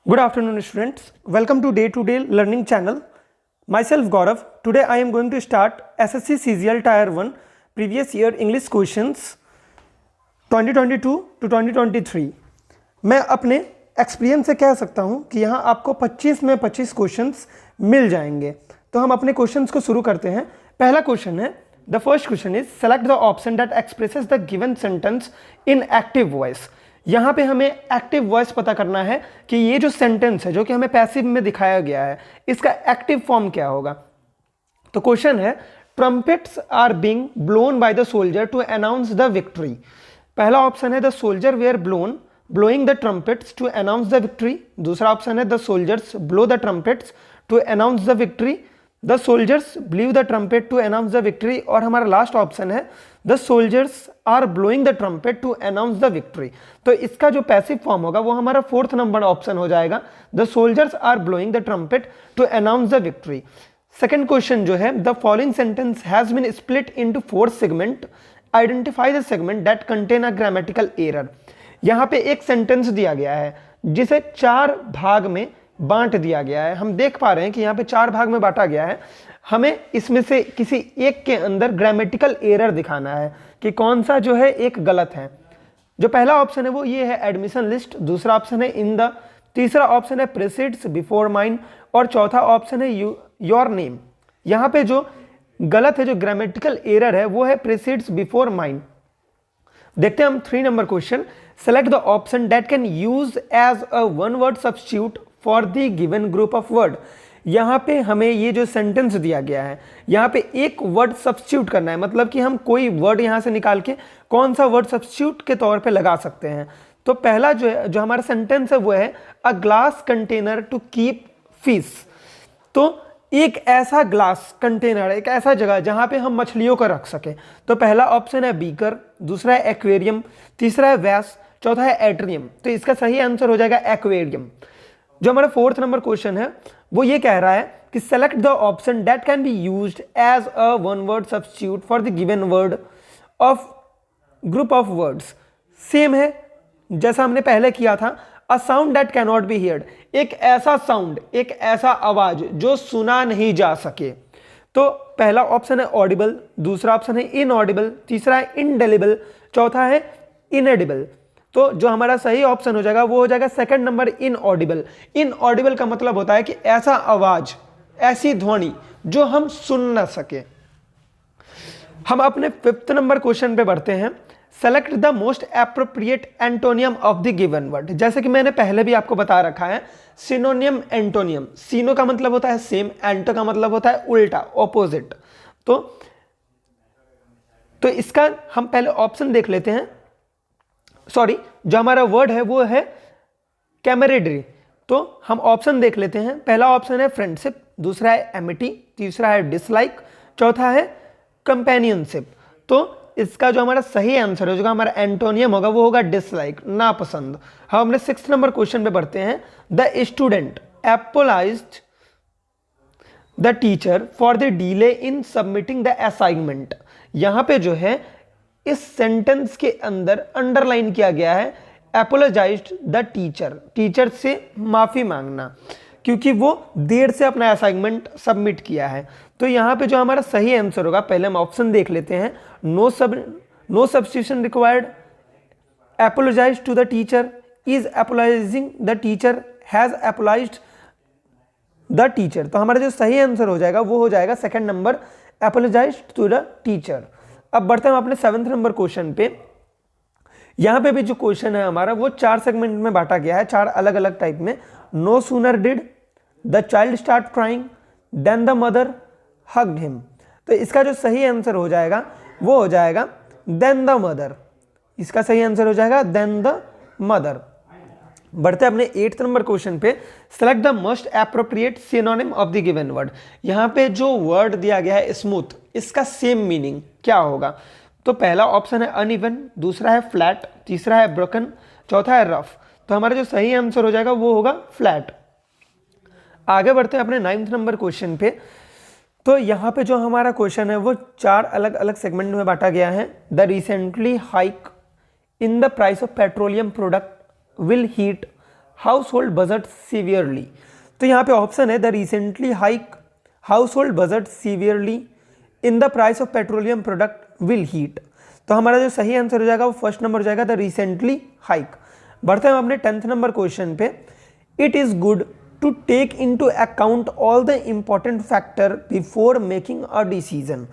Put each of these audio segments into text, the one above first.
Good afternoon, students. Welcome to Day Learning channel. Myself Gaurav. Today I am going to start SSC CGL Tier 1 previous year English questions 2022 to 2023. मैं अपने experience से कह सकता हूं कि यहाँ आपको 25 में 25 क्वेश्चंस मिल जाएंगे। तो हम अपने क्वेश्चंस को शुरू करते हैं। पहला क्वेश्चन है, the first question is select the option that expresses the given sentence in active voice. यहाँ पे हमें एक्टिव वॉइस पता करना है कि ये जो सेंटेंस है जो कि हमें पैसिव में दिखाया गया है इसका एक्टिव फॉर्म क्या होगा। तो क्वेश्चन है, trumpets are being blown by the soldier to announce the victory. पहला ऑप्शन है the soldier were blowing the trumpets to announce the victory। दूसरा ऑप्शन है the soldiers blow the trumpets to announce the victory। The soldiers blew the trumpet to announce the victory। और हमारा last option है the soldiers are blowing the trumpet to announce the victory। तो इसका जो passive form होगा वो हमारा fourth number option हो जाएगा, the soldiers are blowing the trumpet to announce the victory। Second question जो है, the following sentence has been split into 4 segment, identify the segment that contain a grammatical error. यहाँ पे एक sentence दिया गया है जिसे 4 भाग में बांट दिया गया है। हम देख पा रहे हैं कि यहाँ पे 4 भाग में बांटा गया है। हमें इसमें से किसी एक के अंदर ग्रामेटिकल एरर दिखाना है कि कौन सा जो है एक गलत है। जो पहला ऑप्शन है वो ये है एडमिशन लिस्ट, दूसरा ऑप्शन है इन द, तीसरा ऑप्शन है प्रीसीड्स बिफोर माइन और चौथा ऑप्शन है योर नेम। यहाँ पे जो गलत है, जो ग्रामेटिकल एरर है वो है प्रीसीड्स बिफोर माइन। देखते हैं हम 3 number question, select the option that can use as a one word substitute for the given group of word. यहाँ पे हमें ये जो सेंटेंस दिया गया है यहाँ पे एक वर्ड सब्स्टिट्यूट करना है, मतलब कि हम कोई वर्ड यहाँ से निकाल के कौन सा वर्ड सब्स्टिट्यूट के तौर पे लगा सकते हैं। तो पहला जो है, जो हमारा सेंटेंस है वो है a glass container to keep fish. तो एक ऐसा ग्लास कंटेनर, एक ऐसा जगह जहां पे हम मछलियों को रख सके। तो पहला ऑप्शन है बीकर, दूसरा है एक्वेरियम, तीसरा है वैस, चौथा है एट्रियम। तो इसका सही आंसर हो जाएगा एक्वेरियम। जो हमारा फोर्थ नंबर क्वेश्चन है वो ये कह रहा है कि select the option that can be used as a one word substitute for the given word of group of words. Same है जैसा हमने पहले किया था, a sound that can not be heard, एक ऐसा साउंड, एक ऐसा आवाज जो सुना नहीं जा सके। तो पहला ऑप्शन है ऑडिबल, दूसरा ऑप्शन है इनऑडिबल, तीसरा है इंडेलिबल, चौथा है इनएडिबल। तो जो हमारा सही ऑप्शन हो जाएगा वो हो जाएगा सेकंड नंबर इनऑडिबल। इनऑडिबल का मतलब होता है कि ऐसा आवाज, ऐसी ध्वनि जो हम सुन ना सके। हम अपने 5th नंबर क्वेश्चन पे बढ़ते हैं, select the most appropriate antonym of the given word. जैसे कि मैंने पहले भी आपको बता रखा है, सिनोनियम एंटोनियम, सीनो का मतलब होता है सेम, एंटो का मतलब होता है उल्टा, ऑपोजिट। तो इसका हम पहले ऑप्शन देख लेते हैं। सॉरी, जो हमारा वर्ड है वो है कैमरेडरी। तो हम ऑप्शन देख लेते हैं। पहला ऑप्शन है फ्रेंडशिप, दूसरा है एमिटी, तीसरा है डिसलाइक, चौथा है कंपेनियनशिप। तो इसका जो हमारा सही आंसर है, जो हमारा एंटोनियम होगा वो होगा डिसलाइक, नापसंद। हम अपने 6th नंबर क्वेश्चन पे बढ़ते हैं, the student apologised the teacher for the delay in submitting the assignment. यहां पे जो है इस सेंटेंस के अंदर अंडरलाइन किया गया है एपोलोजाइज्ड द टीचर, टीचर से माफी मांगना क्योंकि वो देर से अपना असाइनमेंट सबमिट किया है। तो यहाँ पे जो हमारा सही आंसर होगा, पहले हम ऑप्शन देख लेते हैं, no substitution required, apologise to the teacher, is apologising the teacher, has apologised the teacher. तो हमारा जो सही आंसर हो जाएगा वो हो जाएगा second number apologise to the teacher. अब बढ़ते हैं अपने 7th नंबर क्वेश्चन पे। यहाँ पे भी जो क्वेश्चन है हमारा वो 4 सेगमेंट में बांटा गया है, 4 अलग अलग टाइप में। No sooner did the child start crying than the mother hugged him. तो इसका जो सही आंसर हो जाएगा वो हो जाएगा देन द मदर। इसका सही आंसर हो जाएगा देन द मदर। बढ़ते हैं अपने 8th नंबर क्वेश्चन पे, select the most appropriate synonym of the given word. यहाँ पे जो वर्ड दिया गया है स्मूथ, इसका सेम मीनिंग क्या होगा। तो पहला ऑप्शन है अनइवन, दूसरा है फ्लैट, तीसरा है ब्रोकन, चौथा है रफ। तो हमारा जो सही आंसर हो जाएगा वो होगा फ्लैट। आगे बढ़ते हैं अपने 9th नंबर क्वेश्चन पे। तो यहाँ पे जो हमारा क्वेश्चन है वो 4 अलग अलग सेगमेंट में बांटा गया है। The recently hike in the price of petroleum product will heat house hold budget severely. तो यहाँ पे ऑप्शन है the recently hike house hold budget severely in the price of petroleum product will heat. तो हमारा जो सही answer हो जाएगा वो फर्स्ट नंबर हो जाएगा द रिसेंटली हाइक। बढ़ते हैं हम अपने 10th नंबर क्वेश्चन पे। It is good to take into account all the important factor before making a decision.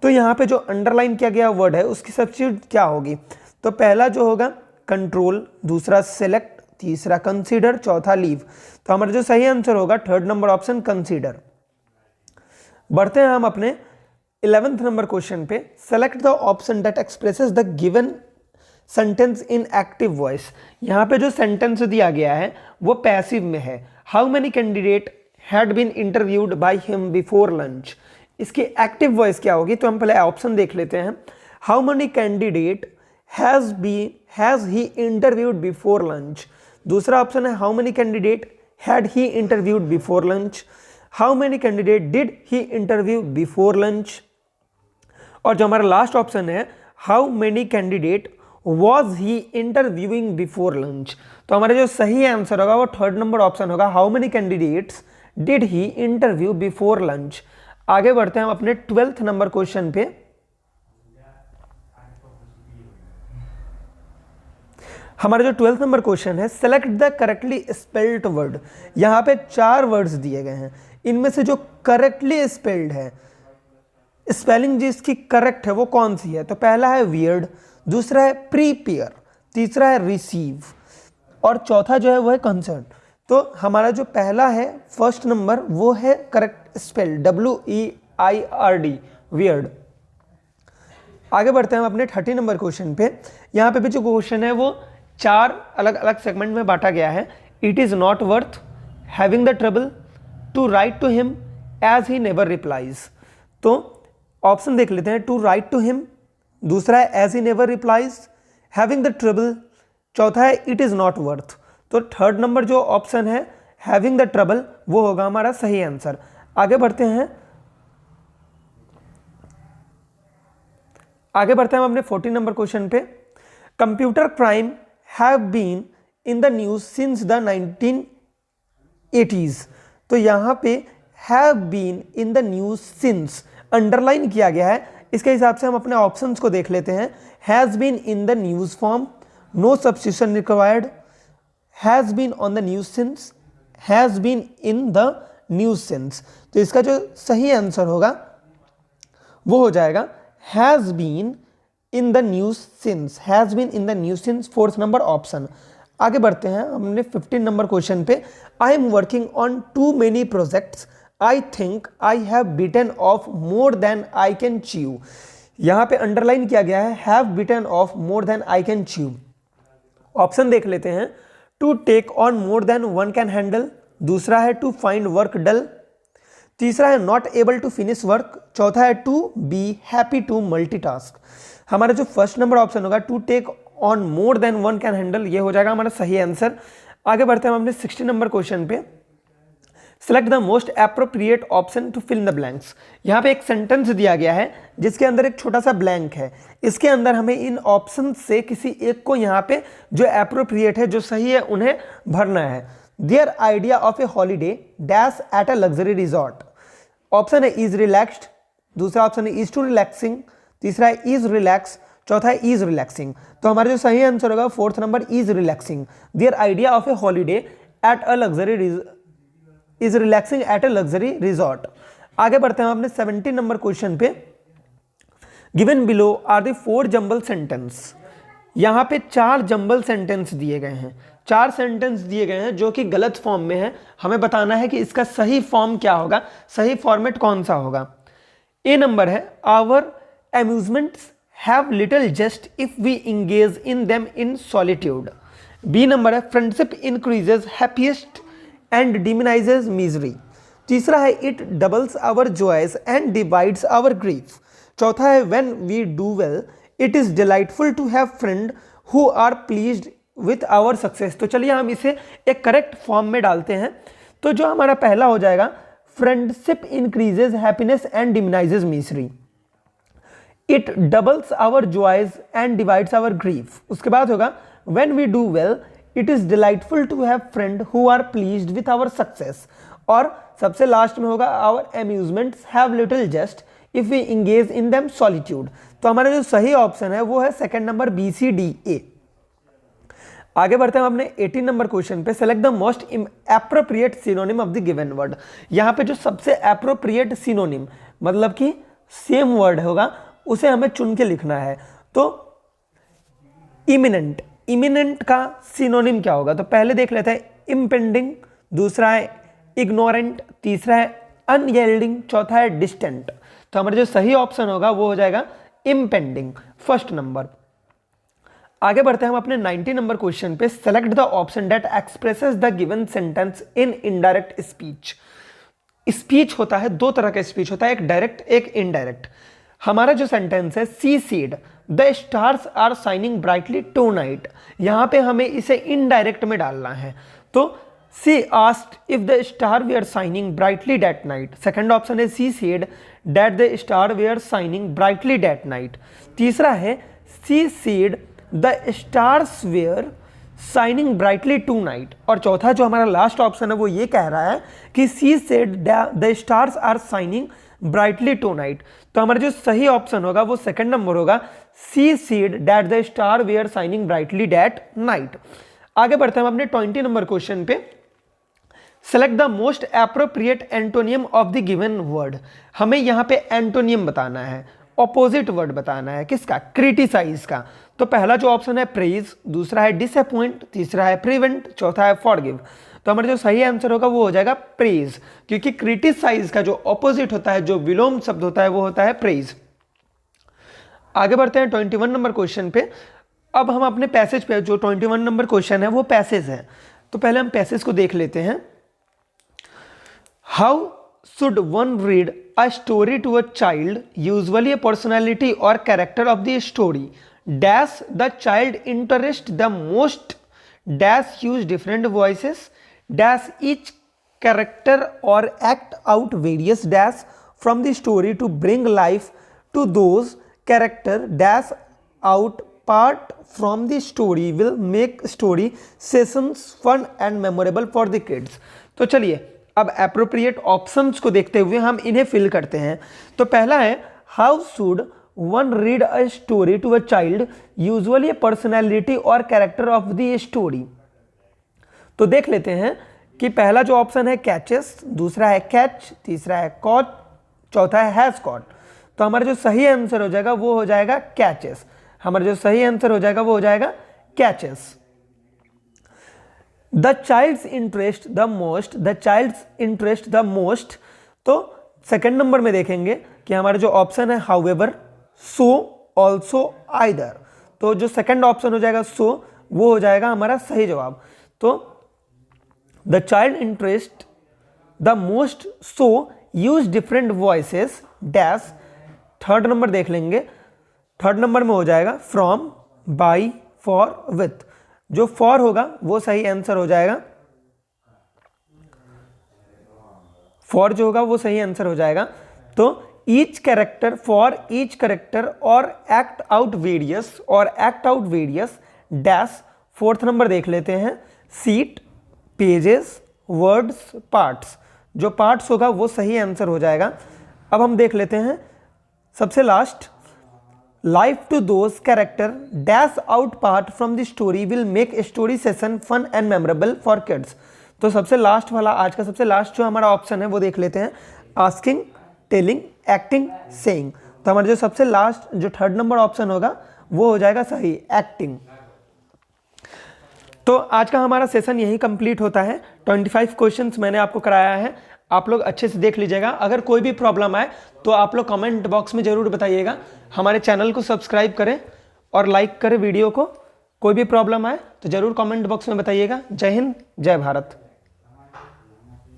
तो यहाँ पे जो अंडरलाइन किया गया वर्ड है उसकी सब्स्टिट्यूट क्या होगी? तो पहला जो होगा कंट्रोल, दूसरा सेलेक्ट, तीसरा कंसीडर, चौथा लीव। तो हमारा जो सही आंसर होगा थर्ड नंबर ऑप्शन कंसीडर। बढ़ते हैं हम अपने 11th नंबर क्वेश्चन पे। Select the option that expresses the given sentence in active voice. यहाँ पे जो सेंटेंस दिया गया है वो पैसिव में है। How many candidate had been interviewed by him before lunch. इसकी एक्टिव वॉइस क्या होगी? तो हम पहले ऑप्शन देख लेते हैं। How many candidate has he interviewed before lunch. दूसरा ऑप्शन है how many candidate had he interviewed before lunch. How many candidate did he interview before lunch. और जो हमारा लास्ट ऑप्शन है how many candidate was he interviewing before lunch. तो हमारा जो सही आंसर होगा वो थर्ड नंबर ऑप्शन होगा how many candidates did he interview before lunch. आगे बढ़ते हैं हम अपने 12th नंबर क्वेश्चन पे। हमारा जो 12th नंबर क्वेश्चन है select the correctly spelled word. यहाँ पे 4 वर्ड्स दिए गए हैं, इनमें से जो करेक्टली स्पेल्ड है, स्पेलिंग जिसकी करेक्ट है वो कौन सी है? तो पहला है वियर्ड, दूसरा है प्रीपेयर, तीसरा है रिसीव और चौथा जो है वो है कंसर्न। तो हमारा जो पहला है फर्स्ट नंबर वो है करेक्ट स्पेल WEIRD वियर्ड। आगे बढ़ते हैं हम अपने 30 नंबर क्वेश्चन पे। यहाँ पे भी जो क्वेश्चन है वो 4 अलग अलग सेगमेंट में बांटा गया है। It is not worth, having the trouble, to write to him as he never replies. तो ऑप्शन देख लेते हैं। टू राइट टू हिम, दूसरा है as he never replies, having the trouble, चौथा है इट इज़ नॉट वर्थ। तो third number जो ऑप्शन है हैविंग द ट्रबल वो होगा हमारा सही आंसर। आगे बढ़ते हैं हम अपने 14 नंबर क्वेश्चन पे। Computer crime have been in the news since the 1980s। तो यहाँ पे have been in the news since underline किया गया है। इसके हिसाब से हम अपने ऑप्शंस को देख लेते हैं। Has been in the news form, no substitution required, has been on the news since, has been in the news since. तो इसका जो सही आंसर होगा वो हो जाएगा has been in the news since, has been in the news since, fourth number option. आगे बढ़ते हैं हमने 15 नंबर क्वेश्चन पे। I am working on too many projects, I think I have bitten off more than I can chew. यहाँ पे underline किया गया है have bitten off more than I can chew. Option देख लेते हैं। To take on more than one can handle, दूसरा है टू फाइंड वर्क डल, तीसरा है not able to finish work, चौथा है to be happy to multitask. हमारा जो फर्स्ट नंबर ऑप्शन होगा to take on more than one can handle, ये हो जाएगा हमारा सही आंसर। आगे बढ़ते हैं हम अपने 60 नंबर क्वेश्चन पे। Select the most appropriate option to fill the blanks. यहाँ पे एक सेंटेंस दिया गया है जिसके अंदर एक छोटा सा ब्लैंक है। इसके अंदर हमें इन ऑप्शन से किसी एक को यहाँ पे जो एप्रोप्रिएट है, जो सही है, उन्हें भरना है। There idea of a holiday dash at a luxury resort. Option है इज रिलैक्स्ड, दूसरा ऑप्शन है इज टू रिलैक्सिंग, तीसरा है इज रिलैक्स, चौथा है इज रिलैक्सिंग। तो हमारा जो सही आंसर होगा fourth number is relaxing. Their idea of a holiday at a luxury is relaxing at a luxury resort. आगे बढ़ते हैं हम अपने 17 नंबर क्वेश्चन पे। Given below are the 4 jumble sentence. यहाँ पे 4 जंबल सेंटेंस दिए गए हैं, 4 सेंटेंस दिए गए हैं जो कि गलत फॉर्म में है। हमें बताना है कि इसका सही फॉर्म क्या होगा, सही फॉर्मेट कौन सा होगा। ए नंबर है our amusements have little zest if we engage in them in solitude. B number है friendship increases happiest and diminishes misery. तीसरा है it doubles our joys and divides our grief. चौथा है when we do well it is delightful to have friend who are pleased with our success. तो चलिए हम इसे एक करेक्ट फॉर्म में डालते हैं। तो जो हमारा पहला हो जाएगा friendship increases happiness and diminishes misery, it doubles our joys and divides our grief. उसके बाद होगा when we do well it is delightful to have friend who are pleased with our success. और सबसे लास्ट में होगा our amusements have little zest if we engage in them solitude. तो हमारा जो सही ऑप्शन है वो है second number B C D A. आगे बढ़ते हैं हम अपने 18 नंबर क्वेश्चन पे। Select the most appropriate synonym of the given word. यहाँ पे जो सबसे एप्रोप्रिएट सिनोनिम मतलब कि सेम वर्ड होगा उसे हमें चुन के लिखना है। तो इमिनेंट, इमिनेंट का सिनोनिम क्या होगा? तो पहले देख लेते हैं इम्पेंडिंग, दूसरा है इग्नोरेंट, तीसरा है अनयील्डिंग, चौथा है डिस्टेंट। तो हमारा जो सही ऑप्शन होगा वो हो जाएगा इम्पेंडिंग, फर्स्ट नंबर। आगे बढ़ते हैं हम अपने 90 नंबर क्वेश्चन पे। Select the option that expresses the given sentence in indirect speech. Speech होता है, दो तरह का स्पीच होता है, एक डायरेक्ट एक इनडायरेक्ट। हमारा जो सेंटेंस है she said the stars are shining brightly tonight, यहां पे हमें इसे इनडायरेक्ट में डालना है। तो she asked if the star were shining brightly that night. Second option है she said that the star were shining brightly that night. तीसरा है she said the stars were shining brightly tonight. और चौथा जो हमारा last option है वो ये कह रहा है कि she said the stars are shining brightly tonight. तो हमारा जो सही ऑप्शन होगा वो सेकंड नंबर होगा, she said that the star were shining brightly that night. आगे बढ़ते हैं हम अपने 20 नंबर क्वेश्चन पे। Select the most appropriate antonym of the given word. हमें यहाँ पे एंटोनियम बताना है, ऑपोजिट वर्ड बताना है, किसका? क्रिटिसाइज का। तो पहला जो ऑप्शन है प्रेज, दूसरा है डिसअपॉइंट, तीसरा है प्रिवेंट, चौथा है फॉरगिव। तो हमारा जो सही आंसर होगा वो हो जाएगा प्रेज, क्योंकि क्रिटिसाइज का जो ऑपोजिट होता है, जो विलोम शब्द होता है वो होता है प्रेज। आगे बढ़ते हैं 21 नंबर क्वेश्चन पे। अब हम अपने पैसेज पे, जो 21 नंबर क्वेश्चन है वो पैसेज है, तो पहले हम पैसेज को देख लेते हैं। How should one read a story to a child? Usually a personality or character of the story dash the child interest the most dash use different voices dash each character or act out various dash from the story to bring life to those character dash out part from the story will make story sessions fun and memorable for the kids। तो चलिए अब appropriate options को देखते हुए हम इन्हें fill करते हैं। तो पहला है how should one read a story to a child, usually a personality और कैरेक्टर ऑफ द स्टोरी। तो देख लेते हैं कि पहला जो ऑप्शन है कैचेस, दूसरा है कैच, तीसरा है कॉट, चौथा है हैज कॉट। तो हमारा जो सही आंसर हो जाएगा वो हो जाएगा कैचेस। हमारा जो सही आंसर हो जाएगा वो हो जाएगा catches. The child's interest the most, the child's interest the most. तो सेकंड नंबर में देखेंगे कि हमारा जो ऑप्शन है हाउएवर, सो, ऑल्सो, आइदर। तो जो सेकंड ऑप्शन हो जाएगा सो वो हो जाएगा हमारा सही जवाब। तो the child interest the most so use different voices dash. Third number देख लेंगे, थर्ड नंबर में हो जाएगा फ्रॉम, बाई, फॉर, विथ। जो फॉर होगा वो सही आंसर हो जाएगा, फॉर जो होगा वो सही आंसर हो जाएगा। तो each character, for each character और एक्ट आउट वेरियस और act out various dash. Fourth number देख लेते हैं सीट, पेजेस, वर्ड्स, पार्ट्स। जो पार्ट्स होगा वो सही आंसर हो जाएगा। अब हम देख लेते हैं सबसे last, life to those character dash out part from the story will make story session fun and memorable for kids. तो सबसे लास्ट वाला, आज का सबसे लास्ट जो हमारा ऑप्शन है वो देख लेते हैं आस्किंग, टेलिंग, एक्टिंग, सेइंग। तो हमारा जो सबसे लास्ट जो थर्ड नंबर ऑप्शन होगा वो हो जाएगा सही, एक्टिंग। तो आज का हमारा सेशन यही कंप्लीट होता है। 25 क्वेश्चंस मैंने आपको कराया है, आप लोग अच्छे से देख लीजिएगा। अगर कोई भी प्रॉब्लम आए तो आप लोग कमेंट बॉक्स में ज़रूर बताइएगा। हमारे चैनल को सब्सक्राइब करें और लाइक करें वीडियो को। कोई भी प्रॉब्लम आए तो ज़रूर कमेंट बॉक्स में बताइएगा। जय हिंद, जय भारत।